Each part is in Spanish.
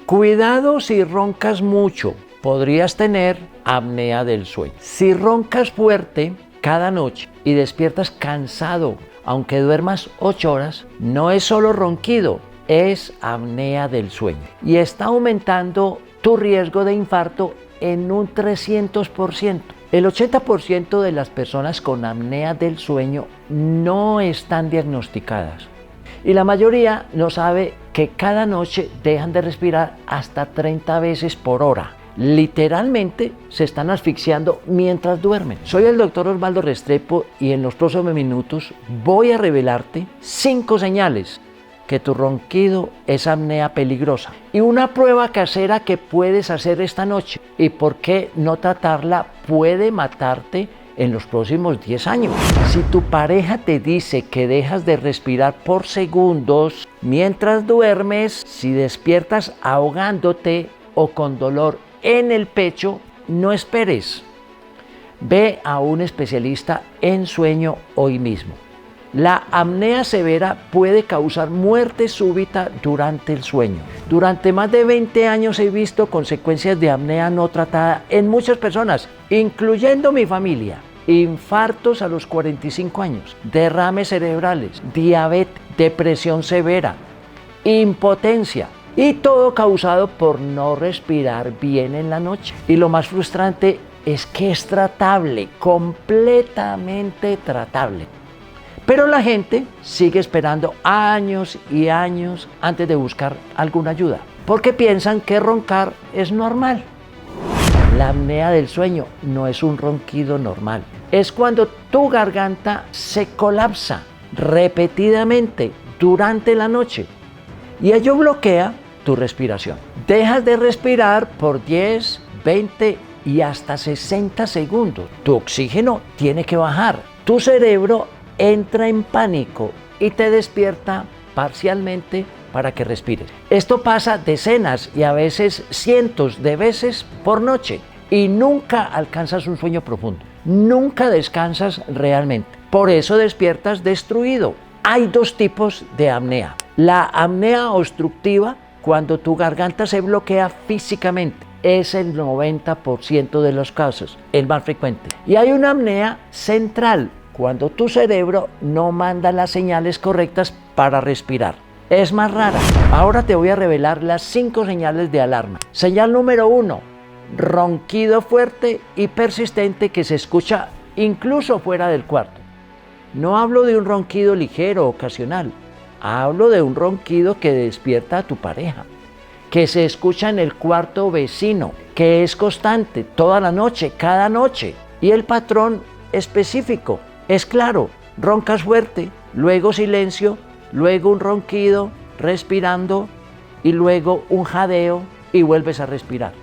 Cuidado si roncas mucho, podrías tener apnea del sueño. Si roncas fuerte cada noche y despiertas cansado, aunque duermas 8 horas, no es solo ronquido, es apnea del sueño. Y está aumentando tu riesgo de infarto en un 300%. El 80% de las personas con apnea del sueño no están diagnosticadas. Y la mayoría no sabe que cada noche dejan de respirar hasta 30 veces por hora. Literalmente se están asfixiando mientras duermen. Soy el doctor Osvaldo Restrepo y en los próximos minutos voy a revelarte 5 señales que tu ronquido es apnea peligrosa y una prueba casera que puedes hacer esta noche y por qué no tratarla puede matarte en los próximos 10 años. Si tu pareja te dice que dejas de respirar por segundos mientras duermes, si despiertas ahogándote o con dolor en el pecho, no esperes. Ve a un especialista en sueño hoy mismo. La apnea severa puede causar muerte súbita durante el sueño. Durante más de 20 años he visto consecuencias de apnea no tratada en muchas personas, incluyendo mi familia. Infartos a los 45 años, derrames cerebrales, diabetes, depresión severa, impotencia. Y todo causado por no respirar bien en la noche. Y lo más frustrante es que es tratable, completamente tratable. Pero la gente sigue esperando años y años antes de buscar alguna ayuda, porque piensan que roncar es normal. La apnea del sueño no es un ronquido normal. Es cuando tu garganta se colapsa repetidamente durante la noche y ello bloquea tu respiración. Dejas de respirar por 10, 20 y hasta 60 segundos. Tu oxígeno tiene que bajar. Tu cerebro entra en pánico y te despierta parcialmente para que respires. Esto pasa decenas y a veces cientos de veces por noche y nunca alcanzas un sueño profundo. Nunca descansas realmente. Por eso despiertas destruido. Hay 2 tipos de apnea. La apnea obstructiva, cuando tu garganta se bloquea físicamente, es el 90% de los casos, el más frecuente. Y hay una apnea central, cuando tu cerebro no manda las señales correctas para respirar. Es más rara. Ahora te voy a revelar las 5 señales de alarma. Señal número 1, ronquido fuerte y persistente que se escucha incluso fuera del cuarto. No hablo de un ronquido ligero o ocasional. Hablo de un ronquido que despierta a tu pareja, que se escucha en el cuarto vecino, que es constante toda la noche, cada noche. Y el patrón específico es claro: roncas fuerte, luego silencio, luego un ronquido, respirando y luego un jadeo y vuelves a respirar.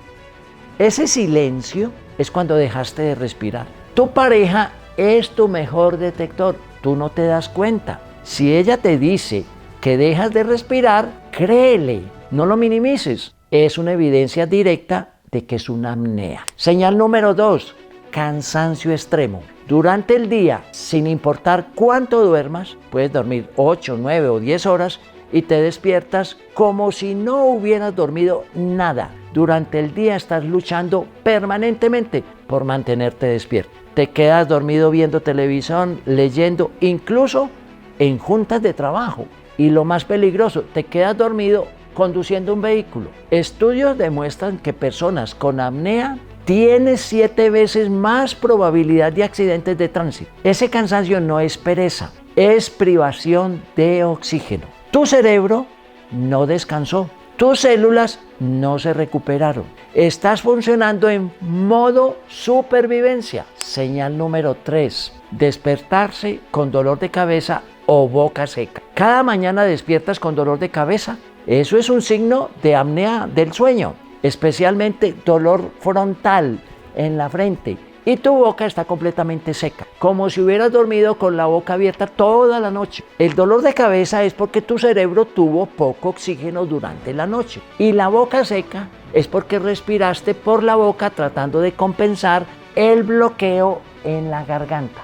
Ese silencio es cuando dejaste de respirar. Tu pareja es tu mejor detector, tú no te das cuenta. Si ella te dice que dejas de respirar, créele, no lo minimices. Es una evidencia directa de que es una apnea. Señal número 2, cansancio extremo. Durante el día, sin importar cuánto duermas, puedes dormir 8, 9 o 10 horas y te despiertas como si no hubieras dormido nada. Durante el día estás luchando permanentemente por mantenerte despierto. Te quedas dormido viendo televisión, leyendo, incluso en juntas de trabajo. Y lo más peligroso, te quedas dormido conduciendo un vehículo. Estudios demuestran que personas con apnea tienen 7 veces más probabilidad de accidentes de tránsito. Ese cansancio no es pereza, es privación de oxígeno. Tu cerebro no descansó, tus células no se recuperaron. Estás funcionando en modo supervivencia. Señal número 3, despertarse con dolor de cabeza o boca seca. Cada mañana despiertas con dolor de cabeza. Eso es un signo de apnea del sueño, especialmente dolor frontal en la frente y tu boca está completamente seca, como si hubieras dormido con la boca abierta toda la noche. El dolor de cabeza es porque tu cerebro tuvo poco oxígeno durante la noche y la boca seca es porque respiraste por la boca tratando de compensar el bloqueo en la garganta.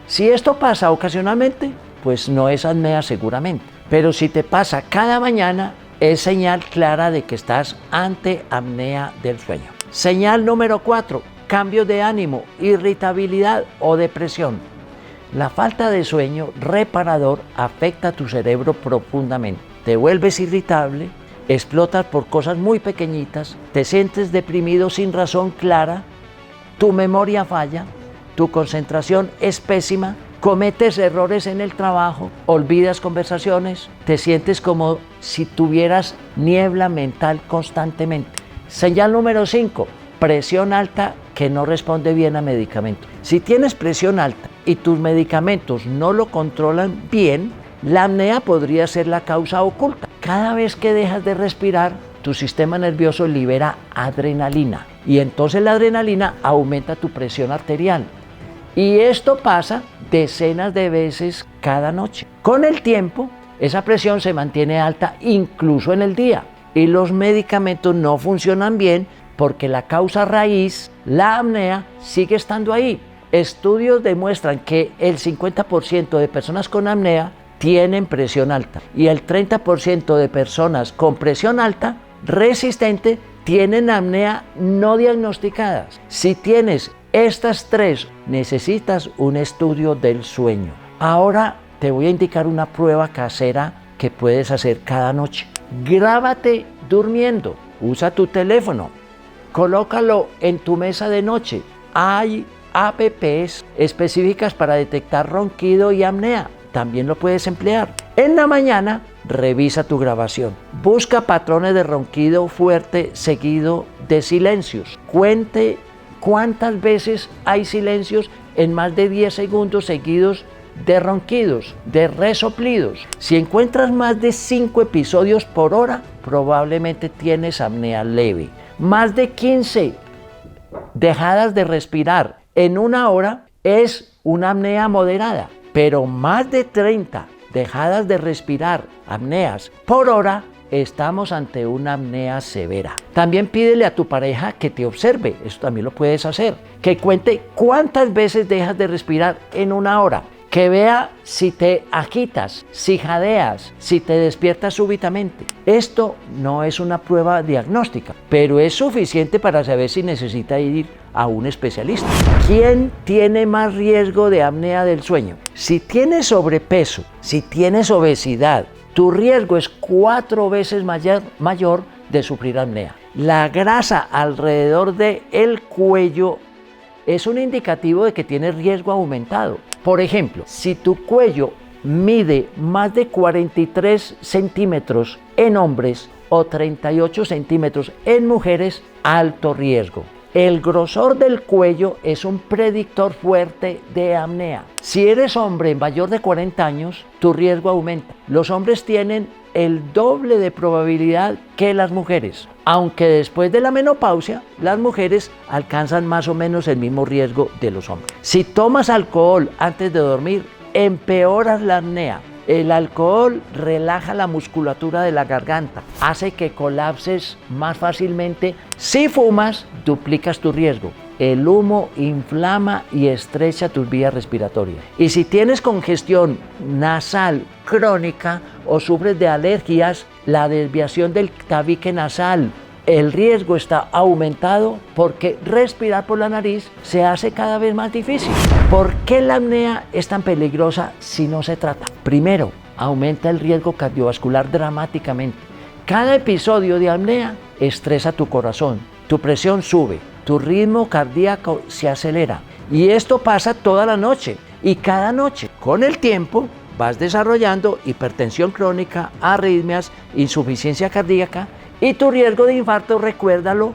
Si esto pasa ocasionalmente, pues no es apnea seguramente, pero si te pasa cada mañana, es señal clara de que estás ante apnea del sueño. Señal número 4, cambios de ánimo, irritabilidad o depresión. La falta de sueño reparador afecta a tu cerebro profundamente. Te vuelves irritable, explotas por cosas muy pequeñitas, te sientes deprimido sin razón clara, tu memoria falla, tu concentración es pésima, cometes errores en el trabajo, olvidas conversaciones, te sientes como si tuvieras niebla mental constantemente. Señal número 5, presión alta que no responde bien a medicamentos. Si tienes presión alta y tus medicamentos no lo controlan bien, la apnea podría ser la causa oculta. Cada vez que dejas de respirar, tu sistema nervioso libera adrenalina y entonces la adrenalina aumenta tu presión arterial. Y esto pasa decenas de veces cada noche. Con el tiempo, esa presión se mantiene alta incluso en el día y los medicamentos no funcionan bien porque la causa raíz, la apnea, sigue estando ahí. Estudios demuestran que el 50% de personas con apnea tienen presión alta y el 30% de personas con presión alta resistente tienen apnea no diagnosticadas. Si tienes estas tres, necesitas un estudio del sueño. Ahora te voy a indicar una prueba casera que puedes hacer cada noche. Grábate durmiendo, usa tu teléfono, colócalo en tu mesa de noche. Hay apps específicas para detectar ronquido y apnea. También lo puedes emplear. En la mañana, revisa tu grabación. Busca patrones de ronquido fuerte seguido de silencios. Cuente cuántas veces hay silencios en más de 10 segundos seguidos de ronquidos, de resoplidos. Si encuentras más de 5 episodios por hora, probablemente tienes apnea leve. Más de 15 dejadas de respirar en una hora es una apnea moderada, pero más de 30 dejadas de respirar, apneas, por hora, estamos ante una apnea severa. También pídele a tu pareja que te observe, esto también lo puedes hacer, que cuente cuántas veces dejas de respirar en una hora, que vea si te agitas, si jadeas, si te despiertas súbitamente. Esto no es una prueba diagnóstica, pero es suficiente para saber si necesita ir a un especialista. ¿Quién tiene más riesgo de apnea del sueño? Si tienes sobrepeso, si tienes obesidad, tu riesgo es 4 veces mayor de sufrir apnea. La grasa alrededor del cuello es un indicativo de que tienes riesgo aumentado. Por ejemplo, si tu cuello mide más de 43 centímetros en hombres o 38 centímetros en mujeres, alto riesgo. El grosor del cuello es un predictor fuerte de apnea. Si eres hombre mayor de 40 años, tu riesgo aumenta. Los hombres tienen el doble de probabilidad que las mujeres, aunque después de la menopausia, las mujeres alcanzan más o menos el mismo riesgo de los hombres. Si tomas alcohol antes de dormir, empeoras la apnea. El alcohol relaja la musculatura de la garganta, hace que colapses más fácilmente. Si fumas, duplicas tu riesgo. El humo inflama y estrecha tus vías respiratorias. Y si tienes congestión nasal crónica o sufres de alergias, la desviación del tabique nasal, el riesgo está aumentado porque respirar por la nariz se hace cada vez más difícil. ¿Por qué la apnea es tan peligrosa si no se trata? Primero, aumenta el riesgo cardiovascular dramáticamente. Cada episodio de apnea estresa tu corazón, tu presión sube, tu ritmo cardíaco se acelera. Y esto pasa toda la noche y cada noche. Con el tiempo vas desarrollando hipertensión crónica, arritmias, insuficiencia cardíaca y tu riesgo de infarto, recuérdalo,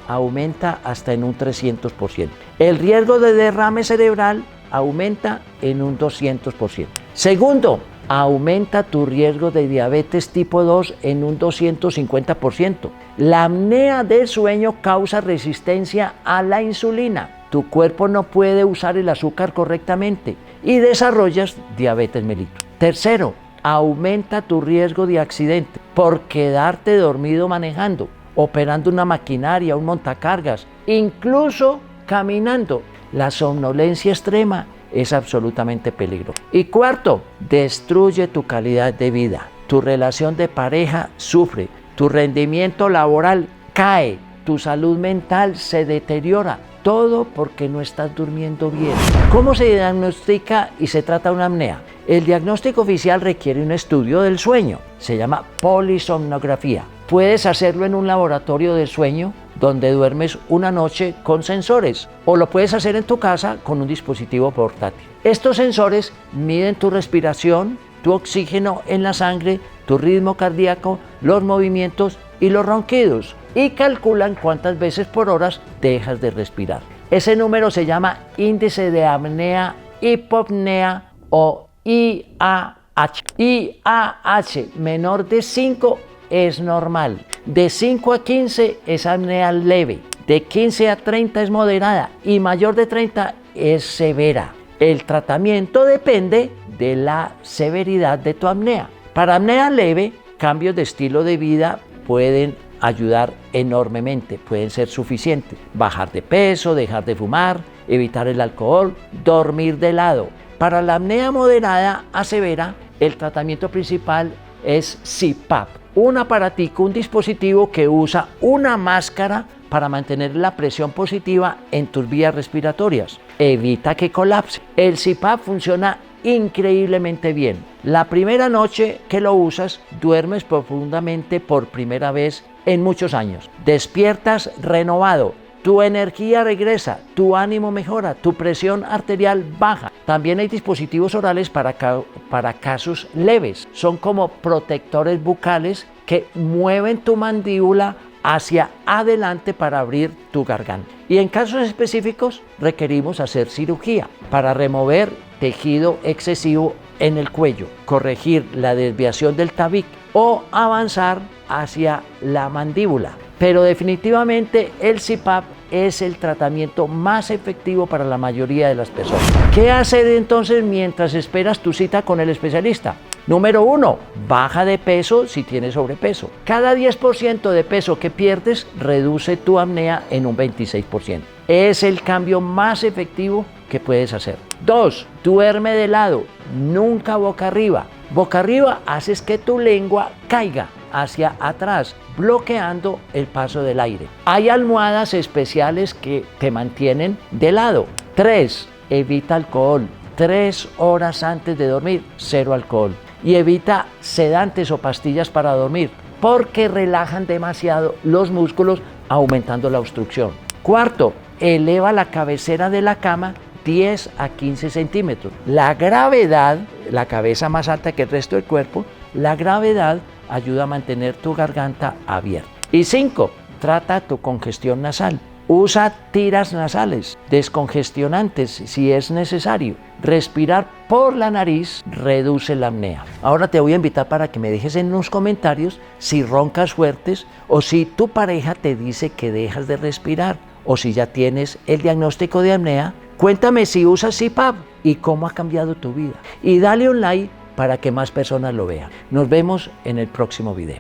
aumenta hasta en un 300%. El riesgo de derrame cerebral aumenta en un 200%. Segundo, aumenta tu riesgo de diabetes tipo 2 en un 250%. La apnea del sueño causa resistencia a la insulina. Tu cuerpo no puede usar el azúcar correctamente y desarrollas diabetes mellitus. Tercero, aumenta tu riesgo de accidente por quedarte dormido manejando, operando una maquinaria, un montacargas, incluso caminando. La somnolencia extrema es absolutamente peligrosa. Y cuarto, destruye tu calidad de vida. Tu relación de pareja sufre. tu rendimiento laboral cae, tu salud mental se deteriora. Todo porque no estás durmiendo bien. ¿Cómo se diagnostica y se trata una apnea? El diagnóstico oficial requiere un estudio del sueño. Se llama polisomnografía. Puedes hacerlo en un laboratorio de sueño donde duermes una noche con sensores, o lo puedes hacer en tu casa con un dispositivo portátil. Estos sensores miden tu respiración, tu oxígeno en la sangre, tu ritmo cardíaco, los movimientos y los ronquidos, y calculan cuántas veces por hora dejas de respirar. Ese número se llama índice de apnea hipopnea o IAH. IAH menor de 5 es normal, de 5 a 15 es apnea leve, de 15 a 30 es moderada y mayor de 30 es severa. El tratamiento depende de la severidad de tu apnea. Para apnea leve, cambios de estilo de vida pueden ayudar enormemente, pueden ser suficientes. Bajar de peso, dejar de fumar, evitar el alcohol, dormir de lado. Para la apnea moderada a severa, el tratamiento principal es CPAP, un aparatico, un dispositivo que usa una máscara para mantener la presión positiva en tus vías respiratorias. Evita que colapse. El CPAP funciona increíblemente bien. La primera noche que lo usas, duermes profundamente por primera vez en muchos años. Despiertas renovado, tu energía regresa, tu ánimo mejora, tu presión arterial baja. También hay dispositivos orales para casos leves. Son como protectores bucales que mueven tu mandíbula hacia adelante para abrir tu garganta. Y en casos específicos requerimos hacer cirugía para remover tejido excesivo en el cuello, corregir la desviación del tabique o avanzar hacia la mandíbula. Pero definitivamente el CPAP es el tratamiento más efectivo para la mayoría de las personas. ¿Qué hacer entonces mientras esperas tu cita con el especialista? Número 1, baja de peso si tienes sobrepeso. Cada 10% de peso que pierdes reduce tu apnea en un 26%. Es el cambio más efectivo que puedes hacer. 2, duerme de lado, nunca boca arriba. Boca arriba haces que tu lengua caiga hacia atrás, bloqueando el paso del aire. Hay almohadas especiales que te mantienen de lado. 3, evita alcohol. 3 horas antes de dormir, 0 alcohol. Y evita sedantes o pastillas para dormir, porque relajan demasiado los músculos, aumentando la obstrucción. 4, eleva la cabecera de la cama 10 a 15 centímetros. La gravedad, la cabeza más alta que el resto del cuerpo, la gravedad ayuda a mantener tu garganta abierta. Y 5, trata tu congestión nasal. Usa tiras nasales, descongestionantes si es necesario. Respirar por la nariz reduce la apnea. Ahora te voy a invitar para que me dejes en los comentarios si roncas fuertes o si tu pareja te dice que dejas de respirar o si ya tienes el diagnóstico de apnea. Cuéntame si usas CPAP y cómo ha cambiado tu vida. Y dale un like para que más personas lo vean. Nos vemos en el próximo video.